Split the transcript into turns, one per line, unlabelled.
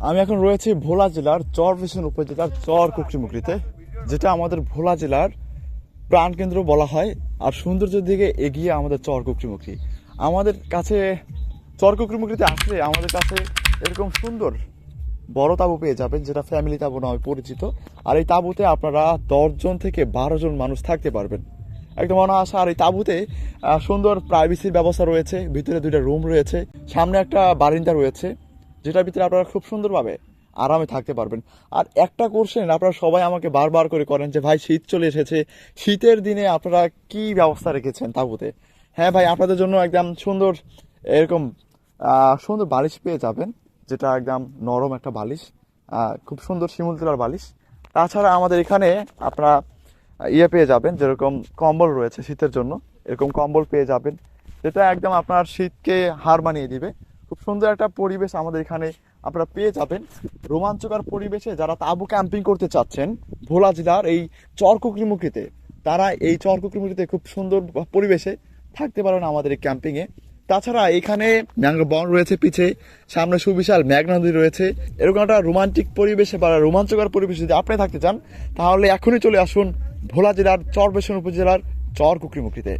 আমি এখন রয়েছি ভোলা জেলার চরফ্যাশন উপজেলার চর কুকরিমুকরিতে, যেটা আমাদের ভোলা জেলার প্রাণকেন্দ্র বলা হয়। আর সৌন্দর্যের দিকে এগিয়ে আমাদের চর কুকরিমুকরি। আমাদের কাছে চর কুকরিমুকরিতে আসলে আমাদের কাছে এরকম সুন্দর বড় তাঁবু পেয়ে যাবেন, যেটা ফ্যামিলি তাঁবু নামে পরিচিত। আর এই তাঁবুতে আপনারা 10 জন থেকে 12 জন মানুষ থাকতে পারবেন, একদম অনায়াসে। আর এই তাঁবুতে সুন্দর প্রাইভেসির ব্যবস্থা রয়েছে, ভিতরে 2টা রুম রয়েছে, সামনে একটা বারিন্দা রয়েছে, যেটার ভিতরে আপনারা খুব সুন্দরভাবে আরামে থাকতে পারবেন। আর একটা কোশ্চেন আপনারা সবাই আমাকে বারবার করে করেন যে ভাই শীত চলে এসেছে, শীতের দিনে আপনারা কি ব্যবস্থা রেখেছেন তাঁবুতে? হ্যাঁ ভাই, আপনাদের জন্য একদম সুন্দর এরকম সুন্দর বালিশ পেয়ে যাবেন, যেটা একদম নরম একটা বালিশ, খুব সুন্দর শিমুল তুলার বালিশ। তাছাড়া আমাদের এখানে আপনারা পেয়ে যাবেন, যেরকম কম্বল রয়েছে শীতের জন্য, এরকম কম্বল পেয়ে যাবেন, যেটা একদম আপনার শীতকে হার মানিয়ে দিবে। খুব সুন্দর একটা পরিবেশ আমাদের এখানে আপনারা পেয়ে যাবেন। রোমাঞ্চকর পরিবেশে যারা তাঁবু ক্যাম্পিং করতে চাচ্ছেন ভোলা জেলার এই চর কুকরিমুকরিতে, তারা এই চর কুকরিমুকরিতে খুব সুন্দর পরিবেশে থাকতে পারেন আমাদের এই ক্যাম্পিংয়ে। তাছাড়া এখানে ম্যানগ্রোভ বন রয়েছে, পিছে সামনে সুবিশাল মেঘনা নদী রয়েছে। এরকম একটা রোমান্টিক পরিবেশে বা রোমাঞ্চকর পরিবেশে যদি আপনি থাকতে চান, তাহলে এখনই চলে আসুন ভোলা জেলার চরফ্যাশন উপজেলার চর কুকরিমুকরিতে।